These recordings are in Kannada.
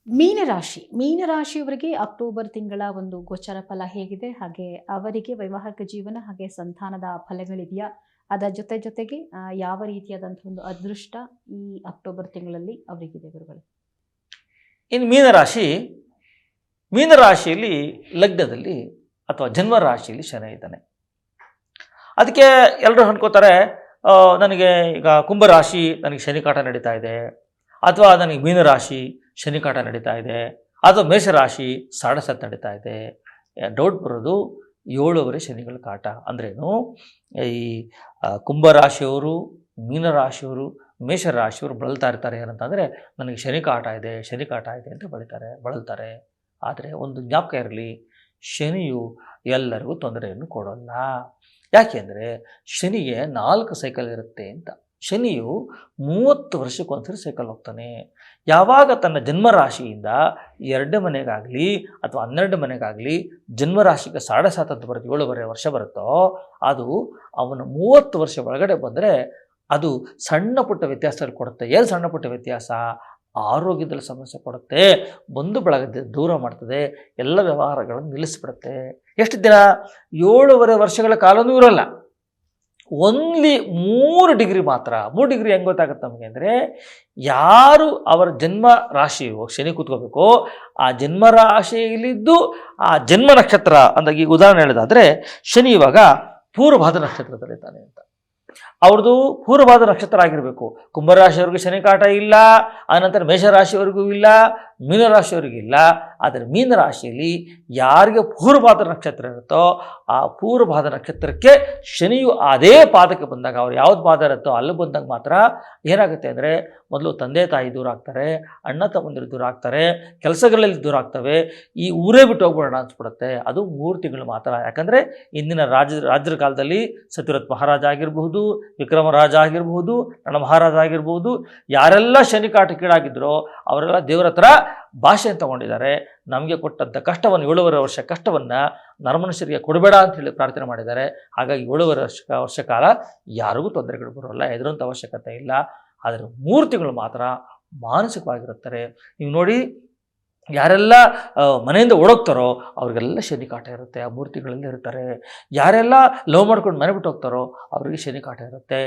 ಮೀನರಾಶಿಯವರಿಗೆ ಅಕ್ಟೋಬರ್ ತಿಂಗಳ ಒಂದು ಗೋಚರ ಫಲ ಹೇಗಿದೆ, ಹಾಗೆ ಅವರಿಗೆ ವೈವಾಹಿಕ ಜೀವನ ಹಾಗೆ ಸಂತಾನದ ಫಲಗಳಿದೆಯಾ, ಅದರ ಜೊತೆಗೆ ಯಾವ ರೀತಿಯಾದಂತಹ ಒಂದು ಅದೃಷ್ಟ ಈ ಅಕ್ಟೋಬರ್ ತಿಂಗಳಲ್ಲಿ ಅವರಿಗಿದೆ ಗುರುಗಳೇ? ಇನ್ನು ಮೀನರಾಶಿಯಲ್ಲಿ ಲಗ್ನದಲ್ಲಿ ಅಥವಾ ಜನ್ಮ ರಾಶಿಯಲ್ಲಿ ಶನಿ ಇದ್ದಾನೆ. ಅದಕ್ಕೆ ಎಲ್ಲರೂ ಅನ್ಕೋತಾರೆ, ನನಗೆ ಈಗ ಕುಂಭರಾಶಿ ನನಗೆ ಶನಿಕಾಟ ನಡೀತಾ ಇದೆ, ಅಥವಾ ನನಗೆ ಮೀನರಾಶಿ ಶನಿಕಾಟ ನಡೀತಾ ಇದೆ, ಅಥವಾ ಮೇಷರಾಶಿ ಸಾಡಸತ್ ನಡೀತಾ ಇದೆ. ಡೌಟ್ ಬರೋದು 7 ಶನಿಗಳ ಕಾಟ ಅಂದ್ರೇನು. ಈ ಕುಂಭರಾಶಿಯವರು, ಮೀನರಾಶಿಯವರು, ಮೇಷರಾಶಿಯವರು ಬಳಲ್ತಾ ಇರ್ತಾರೆ. ಏನಂತಂದರೆ ನನಗೆ ಶನಿಕಾಟ ಇದೆ ಅಂತ ಬಳಲ್ತಾರೆ. ಆದರೆ ಒಂದು ಜ್ಞಾಪಕ ಇರಲಿ, ಶನಿಯು ಎಲ್ಲರಿಗೂ ತೊಂದರೆಯನ್ನು ಕೊಡೋಲ್ಲ. ಯಾಕೆಂದರೆ ಶನಿಗೆ 4 ಸೈಕಲ್ ಇರುತ್ತೆ ಅಂತ. ಶನಿಯು 30 ವರ್ಷಕ್ಕೊಂದ್ಸರಿ ಸೈಕಲ್ ಹೋಗ್ತಾನೆ. ಯಾವಾಗ ತನ್ನ ಜನ್ಮರಾಶಿಯಿಂದ 2ನೇ ಮನೆಗಾಗಲಿ ಅಥವಾ 12ನೇ ಮನೆಗಾಗಲಿ ಜನ್ಮರಾಶಿಗೆ 7.5 ಅಂತ ಬರುತ್ತೆ, 7.5 ವರ್ಷ ಬರುತ್ತೋ, ಅದು ಅವನ 30 ವರ್ಷ ಒಳಗಡೆ ಬಂದರೆ ಅದು ಸಣ್ಣ ಪುಟ್ಟ ವ್ಯತ್ಯಾಸಗಳು ಕೊಡುತ್ತೆ. ಏನು ಸಣ್ಣ ಪುಟ್ಟ ವ್ಯತ್ಯಾಸ? ಆರೋಗ್ಯದಲ್ಲಿ ಸಮಸ್ಯೆ ಕೊಡುತ್ತೆ, ಬಂಧು ಬಳಗದ ದೂರ ಮಾಡ್ತದೆ, ಎಲ್ಲ ವ್ಯವಹಾರಗಳನ್ನು ನಿಲ್ಲಿಸಿಬಿಡುತ್ತೆ. ಎಷ್ಟು ದಿನ? 7.5 ವರ್ಷಗಳ ಕಾಲನೂ ಇರೋಲ್ಲ. ಓನ್ಲಿ 3 ಡಿಗ್ರಿ ಮಾತ್ರ. 3 ಡಿಗ್ರಿ ಹೆಂಗೆ ಗೊತ್ತಾಗುತ್ತೆ ನಮಗೆ ಅಂದರೆ, ಯಾರು ಅವರ ಜನ್ಮ ರಾಶಿಯು ಶನಿ ಕೂತ್ಕೋಬೇಕು, ಆ ಜನ್ಮ ರಾಶಿಯಲ್ಲಿದ್ದು ಆ ಜನ್ಮ ನಕ್ಷತ್ರ ಅಂದಾಗ, ಈಗ ಉದಾಹರಣೆ ಹೇಳೋದಾದರೆ, ಶನಿ ಇವಾಗ ಪೂರ್ವಭಾದ ನಕ್ಷತ್ರದಲ್ಲಿದ್ದಾನೆ ಅಂತ. ಅವ್ರದ್ದು ಪೂರ್ವಭಾದ ನಕ್ಷತ್ರ ಆಗಿರಬೇಕು. ಕುಂಭರಾಶಿಯವ್ರಿಗೆ ಶನಿಕಾಟ ಇಲ್ಲ, ಆನಂತರ ಮೇಷರಾಶಿಯವರಿಗೂ ಇಲ್ಲ, ಮೀನರಾಶಿಯವರಿಗೂ ಇಲ್ಲ. ಆದರೆ ಮೀನರಾಶಿಯಲ್ಲಿ ಯಾರಿಗೆ ಪೂರ್ವಭಾದ ನಕ್ಷತ್ರ ಇರುತ್ತೋ ಆ ಪೂರ್ವಭಾದ ನಕ್ಷತ್ರಕ್ಕೆ ಶನಿಯು ಅದೇ ಪಾದಕ್ಕೆ ಬಂದಾಗ, ಅವ್ರು ಯಾವ್ದು ಪಾದ ಇರುತ್ತೋ ಅಲ್ಲಿ ಬಂದಾಗ ಮಾತ್ರ ಏನಾಗುತ್ತೆ ಅಂದರೆ, ಮೊದಲು ತಂದೆ ತಾಯಿ ದೂರ ಆಗ್ತಾರೆ, ಅಣ್ಣ ತಮ್ಮಂದಿರು ದೂರ ಆಗ್ತಾರೆ, ಕೆಲಸಗಳಲ್ಲಿ ದೂರ ಆಗ್ತವೆ, ಈ ಊರೇ ಬಿಟ್ಟು ಹೋಗ್ಬಿಡೋಣ ಅನ್ಸ್ಬಿಡುತ್ತೆ. ಅದು 3 ತಿಂಗಳು ಮಾತ್ರ. ಯಾಕಂದರೆ ಇಂದಿನ ರಾಜ್ಯದ ಕಾಲದಲ್ಲಿ ಸತ್ಯವ್ರತ ಮಹಾರಾಜ ಆಗಿರಬಹುದು, ವಿಕ್ರಮ ರಾಜ ಆಗಿರಬಹುದು, ನಳ ಮಹಾರಾಜ ಆಗಿರ್ಬೋದು, ಯಾರೆಲ್ಲ ಶನಿಕಾಟಕ್ಕೀಡಾಗಿದ್ದರೋ ಅವರೆಲ್ಲ ದೇವರ ಹತ್ರ ಭಾಷೆ ತಗೊಂಡಿದ್ದಾರೆ. ನಮಗೆ ಕೊಟ್ಟಂಥ ಕಷ್ಟವನ್ನು, 7.5 ವರ್ಷ ಕಷ್ಟವನ್ನು ನರಮನುಷ್ಯರಿಗೆ ಕೊಡಬೇಡ ಅಂತ ಹೇಳಿ ಪ್ರಾರ್ಥನೆ ಮಾಡಿದ್ದಾರೆ. ಹಾಗಾಗಿ 7.5 ವರ್ಷ ಕಾಲ ಯಾರಿಗೂ ತೊಂದರೆಗಳು ಬರೋಲ್ಲ, ಹೆದರುವಂಥ ಅವಶ್ಯಕತೆ ಇಲ್ಲ. ಆದರೆ 3 ತಿಂಗಳು ಮಾತ್ರ ಮಾನಸಿಕವಾಗಿರುತ್ತಾರೆ. ನೀವು ನೋಡಿ, ಯಾರೆಲ್ಲ ಮನೆಯಿಂದ ಓಡೋಗ್ತಾರೋ ಅವ್ರಿಗೆಲ್ಲ ಶನಿಕಾಟ ಇರುತ್ತೆ, ಆ 3 ತಿಂಗಳಲ್ಲಿ ಇರ್ತಾರೆ. ಯಾರೆಲ್ಲ ಲವ್ ಮಾಡ್ಕೊಂಡು ಮನೆ ಬಿಟ್ಟು ಹೋಗ್ತಾರೋ ಅವ್ರಿಗೆ ಶನಿಕಾಟ ಇರುತ್ತೆ.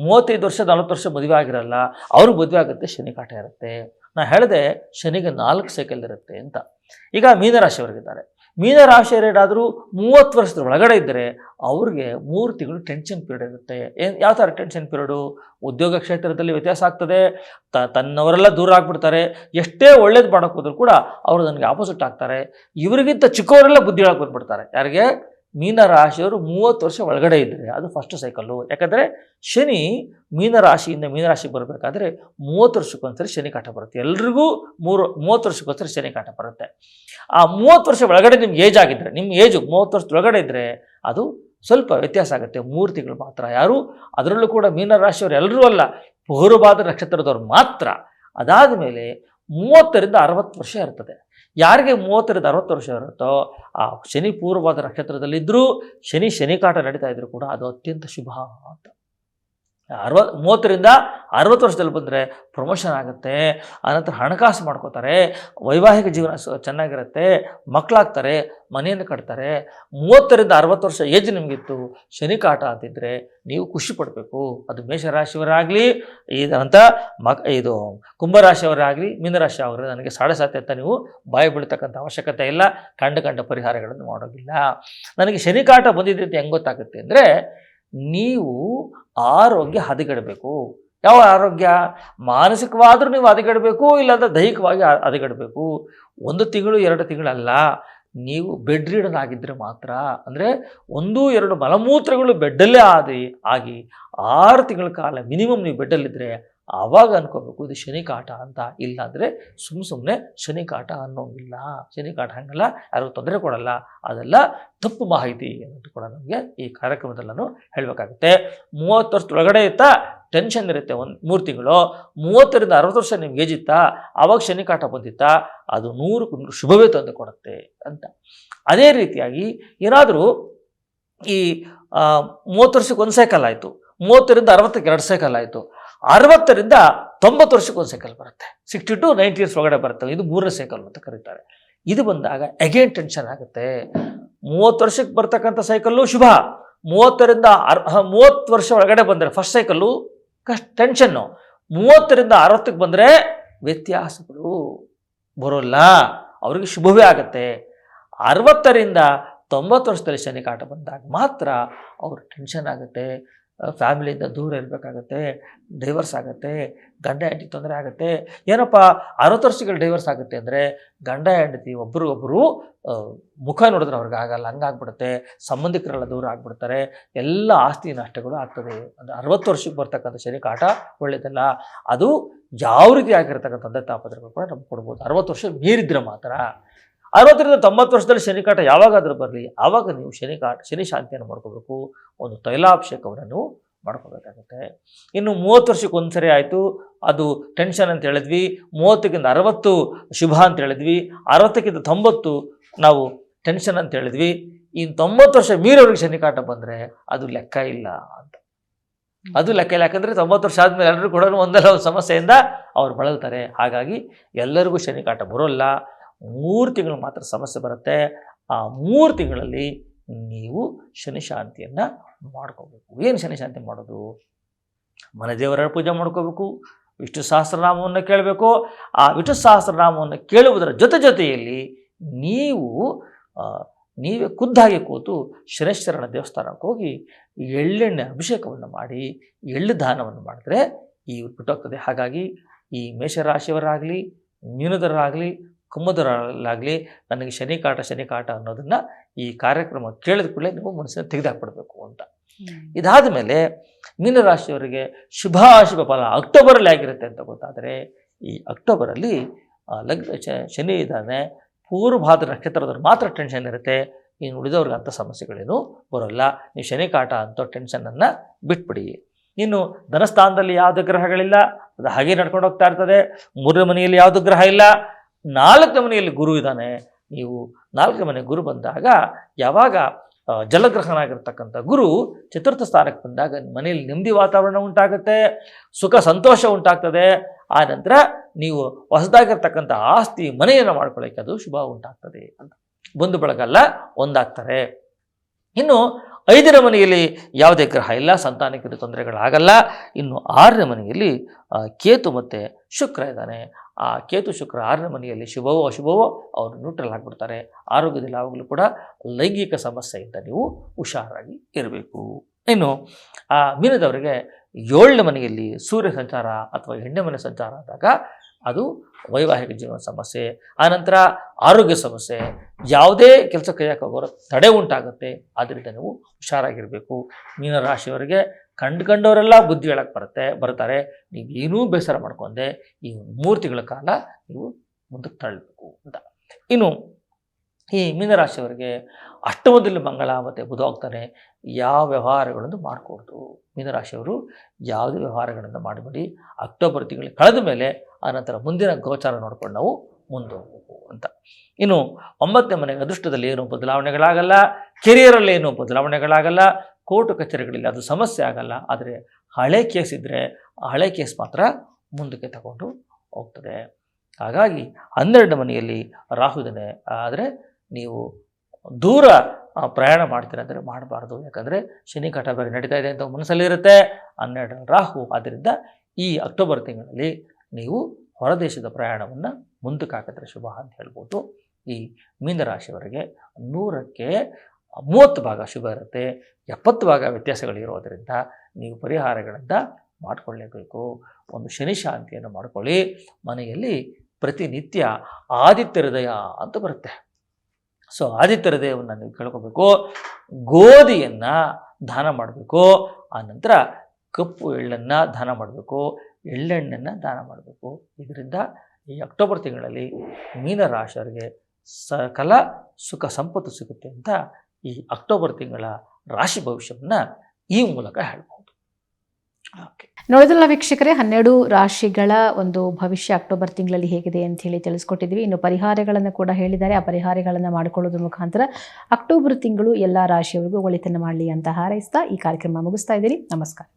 35 ವರ್ಷ 40 ವರ್ಷ ಮದುವೆ ಆಗಿರಲ್ಲ, ಅವ್ರಿಗೆ ಮದುವೆ ಆಗುತ್ತೆ, ಶನಿಕಾಟ ಇರುತ್ತೆ. ನಾನು ಹೇಳಿದೆ ಶನಿಗೆ 4 ಸೈಕಲ್ ಇರುತ್ತೆ ಅಂತ. ಈಗ ಮೀನರಾಶಿಯವರಿಗಿದ್ದಾರೆ. ಮೀನರಾಶಿಯವರೇನಾದರೂ 30 ವರ್ಷದ ಒಳಗಡೆ ಇದ್ದರೆ ಅವ್ರಿಗೆ 3 ತಿಂಗಳು ಟೆನ್ಷನ್ ಪೀರಿಯಡ್ ಇರುತ್ತೆ. ಯಾವ ಥರ ಟೆನ್ಷನ್ ಪೀರಿಯಡು? ಉದ್ಯೋಗ ಕ್ಷೇತ್ರದಲ್ಲಿ ವ್ಯತ್ಯಾಸ ಆಗ್ತದೆ, ತನ್ನವರೆಲ್ಲ ದೂರ ಆಗ್ಬಿಡ್ತಾರೆ. ಎಷ್ಟೇ ಒಳ್ಳೇದು ಮಾಡೋಕ್ಕೆ ಹೋದರೂ ಕೂಡ ಅವರು ನನಗೆ ಆಪೋಸಿಟ್ ಆಗ್ತಾರೆ. ಇವರಿಗಿಂತ ಚಿಕ್ಕವರೆಲ್ಲ ಬುದ್ಧಿ ಹೇಳಕ್ಕೆ ಬಂದ್ಬಿಡ್ತಾರೆ. ಯಾರಿಗೆ? ಮೀನರಾಶಿಯವರು 30 ವರ್ಷ ಒಳಗಡೆ ಇದ್ದರೆ ಅದು ಫಸ್ಟ್ ಸೈಕಲ್ಲು. ಯಾಕಂದರೆ ಶನಿ ಮೀನರಾಶಿಯಿಂದ ಮೀನರಾಶಿಗೆ ಬರಬೇಕಾದ್ರೆ 30 ವರ್ಷಕ್ಕೊಂದ್ಸರಿ ಶನಿ ಕಾಟ ಬರುತ್ತೆ. ಎಲ್ರಿಗೂ 30 ವರ್ಷಕ್ಕೊಂದ್ಸರಿ ಶನಿ ಕಾಟ ಬರುತ್ತೆ. ಆ 30 ವರ್ಷ ಒಳಗಡೆ ನಿಮ್ಗೆ ಏಜ್ ಆಗಿದ್ದರೆ, ನಿಮ್ಮ ಏಜು 30 ವರ್ಷದೊಳಗಡೆ ಇದ್ದರೆ ಅದು ಸ್ವಲ್ಪ ವ್ಯತ್ಯಾಸ ಆಗುತ್ತೆ. 3 ತಿಂಗಳು ಮಾತ್ರ. ಯಾರು? ಅದರಲ್ಲೂ ಕೂಡ ಮೀನರಾಶಿಯವರು ಎಲ್ಲರೂ ಅಲ್ಲ, ಪೂರ್ವಭಾದ ನಕ್ಷತ್ರದವ್ರು ಮಾತ್ರ. ಅದಾದ ಮೇಲೆ 30ರಿಂದ 60 ವರ್ಷ ಇರ್ತದೆ. ಯಾರಿಗೆ 30ರಿಂದ 60 ವರ್ಷ ಇರುತ್ತೋ ಆ ಶನಿ ಪೂರ್ವಭಾದ ನಕ್ಷತ್ರದಲ್ಲಿದ್ದರೂ ಶನಿಕಾಟ ನಡೀತಾ ಇದ್ರು ಕೂಡ ಅದು ಅತ್ಯಂತ ಶುಭ ಅಂತ. 30ರಿಂದ 60 ವರ್ಷದಲ್ಲಿ ಬಂದರೆ ಪ್ರಮೋಷನ್ ಆಗುತ್ತೆ, ಆನಂತರ ಹಣಕಾಸು ಮಾಡ್ಕೋತಾರೆ, ವೈವಾಹಿಕ ಜೀವನ ಚೆನ್ನಾಗಿರುತ್ತೆ, ಮಕ್ಕಳಾಗ್ತಾರೆ, ಮನೆಯನ್ನು ಕಟ್ತಾರೆ. 30ರಿಂದ 60 ವರ್ಷ ಏಜ್ ನಿಮಗಿತ್ತು, ಶನಿಕಾಟ ಅಂತಿದ್ರೆ ನೀವು ಖುಷಿ ಪಡಬೇಕು. ಅದು ಮೇಷರಾಶಿಯವರಾಗಲಿ, ಇದಂತ ಇದು ಕುಂಭರಾಶಿಯವರಾಗಲಿ, ಮೀನರಾಶಿ ಅವರೇ ನನಗೆ 7.5 ಅಂತ ನೀವು ಬಾಯಿ ಬೀಳ್ತಕ್ಕಂಥ ಅವಶ್ಯಕತೆ ಇಲ್ಲ. ಕಂಡ ಪರಿಹಾರಗಳನ್ನು ಮಾಡೋದಿಲ್ಲ. ನನಗೆ ಶನಿಕಾಟ ಬಂದಿದೆ ಅಂತ ಹೆಂಗೆ ಗೊತ್ತಾಗುತ್ತೆ ಅಂದರೆ, ನೀವು ಆರೋಗ್ಯ ಹದಗೆಡಬೇಕು. ಯಾವ ಆರೋಗ್ಯ? ಮಾನಸಿಕವಾದರೂ ನೀವು ಹದಗೆಡಬೇಕು, ಇಲ್ಲಾಂದರೆ ದೈಹಿಕವಾಗಿ ಹದಗೆಡಬೇಕು. 1 ತಿಂಗಳು 2 ತಿಂಗಳಲ್ಲ, ನೀವು ಬೆಡ್ ರೀಡನ್ ಆಗಿದ್ದರೆ ಮಾತ್ರ. ಅಂದರೆ 1-2 ಮಲಮೂತ್ರಗಳು ಬೆಡ್ಡಲ್ಲೇ ಆಗಿ 6 ತಿಂಗಳ ಕಾಲ ಮಿನಿಮಮ್ ನೀವು ಬೆಡ್ಡಲ್ಲಿದ್ದರೆ ಆವಾಗ ಅನ್ಕೋಬೇಕು ಇದು ಶನಿಕಾಟ ಅಂತ. ಇಲ್ಲಾಂದರೆ ಸುಮ್ಮನೆ ಶನಿಕಾಟ ಅನ್ನೋಂಗಿಲ್ಲ. ಶನಿಕಾಟ ಹಂಗಲ್ಲ, ಯಾರಿಗೂ ತೊಂದರೆ ಕೊಡಲ್ಲ. ಅದೆಲ್ಲ ತಪ್ಪು ಮಾಹಿತಿ ಅನ್ನೋದು ಕೂಡ ನಮಗೆ ಈ ಕಾರ್ಯಕ್ರಮದಲ್ಲಿ ನಾನು ಹೇಳಬೇಕಾಗುತ್ತೆ. 30 ವರ್ಷದೊಳಗಡೆ ಇತ್ತಾ ಟೆನ್ಷನ್ ಇರುತ್ತೆ 3 ತಿಂಗಳು. 30ರಿಂದ 60 ವರ್ಷ ನಿಮ್ಗೆ ಏಜ್ ಇತ್ತಾ ಆವಾಗ ಶನಿಕಾಟ ಬಂದಿತ್ತಾ ಅದು 100ಕ್ಕೆ ಶುಭವೇ ತಂದು ಕೊಡುತ್ತೆ ಅಂತ. ಅದೇ ರೀತಿಯಾಗಿ ಏನಾದರೂ ಈ 30 ವರ್ಷಕ್ಕೆ 1 ಸೈಕಲ್ ಆಯಿತು, 30ರಿಂದ 60ಕ್ಕೆ 2 ಸೈಕಲ್ ಆಯಿತು, 60ರಿಂದ 90 ವರ್ಷಕ್ಕೆ ಒಂದು ಸೈಕಲ್ ಬರುತ್ತೆ, 60 to 90 ಇಯರ್ಸ್ ಒಳಗಡೆ ಬರುತ್ತೆ, ಇದು 3ನೇ ಸೈಕಲ್ ಅಂತ ಕರೀತಾರೆ. ಇದು ಬಂದಾಗ ಅಗೇನ್ ಟೆನ್ಷನ್ ಆಗುತ್ತೆ. 30 ವರ್ಷಕ್ಕೆ ಬರ್ತಕ್ಕಂಥ ಸೈಕಲ್ಲು ಶುಭ, 30 ವರ್ಷ ಒಳಗಡೆ ಬಂದರೆ ಫಸ್ಟ್ ಸೈಕಲ್ಲು ಟೆನ್ಷನ್ನು, 30ರಿಂದ 60ಕ್ಕೆ ಬಂದರೆ ವ್ಯತ್ಯಾಸಗಳು ಬರೋಲ್ಲ, ಅವ್ರಿಗೆ ಶುಭವೇ ಆಗುತ್ತೆ. 60ರಿಂದ 90 ವರ್ಷದಲ್ಲಿ ಶನಿ ಕಾಟ ಬಂದಾಗ ಮಾತ್ರ ಅವ್ರು ಟೆನ್ಷನ್ ಆಗುತ್ತೆ, ಫ್ಯಾಮಿಲಿಯಿಂದ ದೂರ ಇರಬೇಕಾಗತ್ತೆ, ಡೈವರ್ಸ್ ಆಗುತ್ತೆ, ಗಂಡ ಹೆಂಡತಿ ತೊಂದರೆ ಆಗುತ್ತೆ. ಏನಪ್ಪ 60 ವರ್ಷಗಳು ಡೈವರ್ಸ್ ಆಗುತ್ತೆ ಅಂದರೆ ಗಂಡ ಹೆಂಡತಿ ಒಬ್ರಿಗೊಬ್ಬರು ಮುಖ ನೋಡಿದ್ರೆ ಅವ್ರಿಗೆ ಆಗಲ್ಲ, ಹಂಗಾಗ್ಬಿಡುತ್ತೆ, ಸಂಬಂಧಿಕರೆಲ್ಲ ದೂರ ಆಗ್ಬಿಡ್ತಾರೆ, ಎಲ್ಲ ಆಸ್ತಿ ನಷ್ಟಗಳು ಆಗ್ತದೆ. ಅಂದರೆ 60 ವರ್ಷಕ್ಕೆ ಬರ್ತಕ್ಕಂಥ ಶನಿ ಕಾಟ ಒಳ್ಳೆಯದಲ್ಲ. ಅದು ಯಾವ ರೀತಿ ಆಗಿರ್ತಕ್ಕಂಥ ತೊಂದರೆ ತಾಪತ್ರಗಳು ಕೂಡ ನಮ್ಗೆ ಕೊಡ್ಬೋದು, 60 ವರ್ಷ ಮೀರಿದ್ರೆ ಮಾತ್ರ. 60ರಿಂದ 90 ವರ್ಷದಲ್ಲಿ ಶನಿ ಕಾಟ ಯಾವಾಗಾದರೂ ಬರಲಿ, ಆವಾಗ ನೀವು ಶನಿ ಶಾಂತಿಯನ್ನು ಮಾಡ್ಕೋಬೇಕು, ಒಂದು ತೈಲಾಭಿಷೇಕವನ್ನು ನೀವು ಮಾಡ್ಕೋಬೇಕಾಗುತ್ತೆ. ಇನ್ನು 30 ವರ್ಷಕ್ಕೆ ಒಂದ್ಸರಿ ಆಯಿತು, ಅದು ಟೆನ್ಷನ್ ಅಂತ ಹೇಳಿದ್ವಿ, 30ಕ್ಕಿಂತ 60 ಶುಭ ಅಂತ ಹೇಳಿದ್ವಿ, 60ಕ್ಕಿಂತ 90 ನಾವು ಟೆನ್ಷನ್ ಅಂತ ಹೇಳಿದ್ವಿ. ಇನ್ನು 90 ವರ್ಷ ಮೀರೋರಿಗೆ ಶನಿ ಕಾಟ ಬಂದರೆ ಅದು ಲೆಕ್ಕ ಇಲ್ಲ ಅಂತ. ಅದು ಲೆಕ್ಕ ಇಲ್ಲ, ಯಾಕಂದರೆ 90 ವರ್ಷ ಆದಮೇಲೆ ಎಲ್ಲರೂ ಕೂಡ ಒಂದಲ್ಲ ಒಂದು ಸಮಸ್ಯೆಯಿಂದ ಅವ್ರು ಬಳಲ್ತಾರೆ. ಹಾಗಾಗಿ ಎಲ್ಲರಿಗೂ ಶನಿ ಕಾಟ ಬರೋಲ್ಲ, 3 ತಿಂಗಳು ಮಾತ್ರ ಸಮಸ್ಯೆ ಬರುತ್ತೆ. ಆ 3 ತಿಂಗಳಲ್ಲಿ ನೀವು ಶನಿ ಶಾಂತಿಯನ್ನು ಮಾಡ್ಕೋಬೇಕು. ಏನು ಶನಿ ಶಾಂತಿ ಮಾಡೋದು? ಮನೆ ದೇವರ ಪೂಜೆ ಮಾಡ್ಕೋಬೇಕು, ವಿಷ್ಣು ಸಹಸ್ರನಾಮವನ್ನು ಕೇಳಬೇಕು. ಆ ವಿಷ್ಣು ಸಹಸ್ರನಾಮವನ್ನು ಕೇಳುವುದರ ಜೊತೆಯಲ್ಲಿ ನೀವೇ ಖುದ್ದಾಗಿ ಕೂತು ಶನೇಶ್ವರನ ದೇವಸ್ಥಾನಕ್ಕೆ ಹೋಗಿ ಎಳ್ಳೆಣ್ಣೆ ಅಭಿಷೇಕವನ್ನು ಮಾಡಿ ಎಳ್ಳು ದಾನವನ್ನು ಮಾಡಿದ್ರೆ ಈ ಬಿಟ್ಟೋಗ್ತದೆ. ಹಾಗಾಗಿ ಈ ಮೇಷರಾಶಿಯವರಾಗಲಿ, ಮೀನದವರಾಗಲಿ, ಕುಂಭದವರಾಗಲಿ ನನಗೆ ಶನಿ ಕಾಟ ಅನ್ನೋದನ್ನು ಈ ಕಾರ್ಯಕ್ರಮ ಕೇಳಿದ ಕೂಡಲೇ ನೀವು ಮನಸ್ಸನ್ನು ತೆಗೆದುಹಾಕ್ಬಿಡ್ಬೇಕು ಅಂತ. ಇದಾದ ಮೇಲೆ ಮೀನರಾಶಿಯವರಿಗೆ ಶುಭಾಶುಭ ಫಲ ಅಕ್ಟೋಬರಲ್ಲಿ ಆಗಿರುತ್ತೆ ಅಂತ ಗೊತ್ತಾದರೆ, ಈ ಅಕ್ಟೋಬರಲ್ಲಿ ಶನಿ ಇದ್ದಾನೆ, ಪೂರ್ವಭಾದ್ರ ನಕ್ಷತ್ರದವ್ರು ಮಾತ್ರ ಟೆನ್ಷನ್ ಇರುತ್ತೆ, ಇನ್ನು ಉಳಿದವ್ರಿಗೆ ಅಂಥ ಸಮಸ್ಯೆಗಳೇನು ಬರೋಲ್ಲ. ನೀವು ಶನಿ ಕಾಟ ಅಂತ ಟೆನ್ಷನನ್ನು ಬಿಟ್ಬಿಡಿ. ಇನ್ನು ಧನಸ್ಥಾನದಲ್ಲಿ ಯಾವುದೇ ಗ್ರಹಗಳಿಲ್ಲ, ಅದು ಹಾಗೆ ನಡ್ಕೊಂಡು ಹೋಗ್ತಾ ಇರ್ತದೆ. 3ನೇ ಮನೆಯಲ್ಲಿ ಯಾವುದು ಗ್ರಹ ಇಲ್ಲ, 4ನೇ ಮನೆಯಲ್ಲಿ ಗುರು ಇದ್ದಾನೆ. ನೀವು 4ನೇ ಮನೆ ಗುರು ಬಂದಾಗ, ಯಾವಾಗ ಜಲಗ್ರಹನಾಗಿರ್ತಕ್ಕಂಥ ಗುರು ಚತುರ್ಥ ಸ್ಥಾನಕ್ಕೆ ಬಂದಾಗ ಮನೆಯಲ್ಲಿ ನೆಮ್ಮದಿ ವಾತಾವರಣ ಉಂಟಾಗುತ್ತೆ, ಸುಖ ಸಂತೋಷ ಉಂಟಾಗ್ತದೆ. ಆ ನಂತರ ನೀವು ಹೊಸದಾಗಿರ್ತಕ್ಕಂಥ ಆಸ್ತಿ ಮನೆಯನ್ನು ಮಾಡ್ಕೊಳ್ಳೋಕ್ಕೆ ಅದು ಶುಭ ಉಂಟಾಗ್ತದೆ ಅಂತ. ಬಂಧು ಬಳಗಲ್ಲ ಒಂದಾಗ್ತಾರೆ. ಇನ್ನು 5ನೇ ಮನೆಯಲ್ಲಿ ಯಾವುದೇ ಗ್ರಹ ಇಲ್ಲ, ಸಂತಾನಕ್ಕೆ ತೊಂದರೆಗಳಾಗಲ್ಲ. ಇನ್ನು 6ನೇ ಮನೆಯಲ್ಲಿ ಕೇತು ಮತ್ತು ಶುಕ್ರ ಇದ್ದಾನೆ. ಆ ಕೇತು ಶುಕ್ರ 6ನೇ ಮನೆಯಲ್ಲಿ ಶುಭವೋ ಅಶುಭವೋ ಅವರು ನ್ಯೂಟ್ರಲ್ ಆಗಿಬಿಡ್ತಾರೆ. ಆರೋಗ್ಯದಲ್ಲಿ ಯಾವಾಗಲೂ ಕೂಡ ಲೈಂಗಿಕ ಸಮಸ್ಯೆಯಿಂದ ನೀವು ಹುಷಾರಾಗಿ ಇರಬೇಕು. ಇನ್ನು ಮೀನದವರಿಗೆ 7ನೇ ಮನೆಯಲ್ಲಿ ಸೂರ್ಯ ಸಂಚಾರ ಅಥವಾ 8ನೇ ಮನೆ ಸಂಚಾರ ಆದಾಗ ಅದು ವೈವಾಹಿಕ ಜೀವನ ಸಮಸ್ಯೆ, ಆನಂತರ ಆರೋಗ್ಯ ಸಮಸ್ಯೆ, ಯಾವುದೇ ಕೆಲಸ ಕೈಯಕ್ಕೆ ಹೋಗೋರು ತಡೆ ಉಂಟಾಗುತ್ತೆ. ಆದ್ದರಿಂದ ನೀವು ಹುಷಾರಾಗಿರಬೇಕು. ಮೀನರಾಶಿಯವರಿಗೆ ಕಂಡುಕೊಂಡವರೆಲ್ಲ ಬುದ್ಧಿ ಹೇಳಕ್ಕೆ ಬರ್ತಾರೆ. ನೀವೇನೂ ಬೇಸರ ಮಾಡ್ಕೊಂಡೆ ಈ 3 ತಿಂಗಳ ಕಾಲ ನೀವು ಮುಂದಕ್ಕೆ ತಳ್ಳಬೇಕು ಅಂತ. ಇನ್ನು ಈ ಮೀನರಾಶಿಯವರಿಗೆ ಅಷ್ಟಮದಲ್ಲಿ ಮಂಗಳ ಮತ್ತು ಬುಧ ಹೋಗ್ತಾನೆ. ಯಾವ ವ್ಯವಹಾರಗಳನ್ನು ಮಾಡಿಕೊಡ್ತು ಮೀನರಾಶಿಯವರು ಯಾವುದೇ ವ್ಯವಹಾರಗಳನ್ನು ಮಾಡಬೇಡಿ. ಅಕ್ಟೋಬರ್ ತಿಂಗಳು ಕಳೆದ ಮೇಲೆ ಆನಂತರ ಮುಂದಿನ ಗೋಚಾರ ನೋಡ್ಕೊಂಡು ನಾವು ಮುಂದೆ ಹೋಗಬೇಕು ಅಂತ. ಇನ್ನು 9ನೇ ಮನೆಗೆ ಅದೃಷ್ಟದಲ್ಲಿ ಏನೂ ಬದಲಾವಣೆಗಳಾಗಲ್ಲ, ಕೆರಿಯರಲ್ಲಿ ಏನೂ ಬದಲಾವಣೆಗಳಾಗಲ್ಲ, ಕೋರ್ಟು ಕಚೇರಿಗಳಲ್ಲಿ ಅದು ಸಮಸ್ಯೆ ಆಗಲ್ಲ. ಆದರೆ ಹಳೆ ಕೇಸ್ ಇದ್ದರೆ ಆ ಹಳೆ ಕೇಸ್ ಮಾತ್ರ ಮುಂದಕ್ಕೆ ತಗೊಂಡು ಹೋಗ್ತದೆ. ಹಾಗಾಗಿ 12ನೇ ಮನೆಯಲ್ಲಿ ರಾಹು ಇದ್ದಾನೆ. ಆದರೆ ನೀವು ದೂರ ಪ್ರಯಾಣ ಮಾಡ್ತೀರ ಅಂದರೆ ಮಾಡಬಾರ್ದು, ಯಾಕಂದರೆ ಶನಿ ಕಾಟ ಬೇರೆ ನಡೀತಾ ಇದೆ ಅಂತ ಮನಸ್ಸಲ್ಲಿರುತ್ತೆ. 12ನೇ ರಾಹು. ಆದ್ದರಿಂದ ಈ ಅಕ್ಟೋಬರ್ ತಿಂಗಳಲ್ಲಿ ನೀವು ಹೊರದೇಶದ ಪ್ರಯಾಣವನ್ನು ಮುಂದಕ್ಕೆ ಹಾಕಿದ್ರೆ ಶುಭ ಅಂತ ಹೇಳ್ಬೋದು. ಈ ಮೀನರಾಶಿಯವರಿಗೆ 100ಕ್ಕೆ 30 ಭಾಗ ಶುಭ ಇರುತ್ತೆ, 70 ಭಾಗ ವ್ಯತ್ಯಾಸಗಳಿರೋದರಿಂದ ನೀವು ಪರಿಹಾರಗಳಿಂದ ಮಾಡಿಕೊಳ್ಳಲೇಬೇಕು. ಒಂದು ಶನಿ ಶಾಂತಿಯನ್ನು ಮಾಡ್ಕೊಳ್ಳಿ. ಮನೆಯಲ್ಲಿ ಪ್ರತಿನಿತ್ಯ ಆದಿತ್ಯ ಹೃದಯ ಅಂತ ಬರುತ್ತೆ. ಸೊ ಆದಿತ್ಯ ಹೃದಯವನ್ನು ನೀವು ಕೇಳ್ಕೋಬೇಕು. ಗೋಧಿಯನ್ನು ದಾನ ಮಾಡಬೇಕು. ಆನಂತರ ಕಪ್ಪು ಎಳ್ಳನ್ನು ದಾನ ಮಾಡಬೇಕು, ಎಳ್ಳೆಣ್ಣನ್ನು ದಾನ ಮಾಡಬೇಕು. ಇದರಿಂದ ಈ ಅಕ್ಟೋಬರ್ ತಿಂಗಳಲ್ಲಿ ಮೀನರಾಶಿಯವರಿಗೆ ಸಕಲ ಸುಖ ಸಂಪತ್ತು ಸಿಗುತ್ತೆ ಅಂತ ಈ ಅಕ್ಟೋಬರ್ ತಿಂಗಳ ರಾಶಿ ಭವಿಷ್ಯವನ್ನು ಈ ಮೂಲಕ ಹೇಳ್ಬೋದು. ಓಕೆ, ನೋಡಿದ್ರಲ್ಲ ವೀಕ್ಷಕರೇ, 12 ರಾಶಿಗಳ ಒಂದು ಭವಿಷ್ಯ ಅಕ್ಟೋಬರ್ ತಿಂಗಳಲ್ಲಿ ಹೇಗಿದೆ ಅಂತ ಹೇಳಿ ತಿಳಿಸ್ಕೊಟ್ಟಿದ್ವಿ. ಇನ್ನು ಪರಿಹಾರಗಳನ್ನು ಕೂಡ ಹೇಳಿದ್ದಾರೆ. ಆ ಪರಿಹಾರಗಳನ್ನು ಮಾಡಿಕೊಳ್ಳೋದ್ರ ಮುಖಾಂತರ ಅಕ್ಟೋಬರ್ ತಿಂಗಳು ಎಲ್ಲ ರಾಶಿಯವರಿಗೂ ಒಳಿತನ್ನು ಮಾಡಲಿ ಅಂತ ಹಾರೈಸ್ತಾ ಈ ಕಾರ್ಯಕ್ರಮ ಮುಗಿಸ್ತಾ ಇದ್ದೀನಿ. ನಮಸ್ಕಾರ.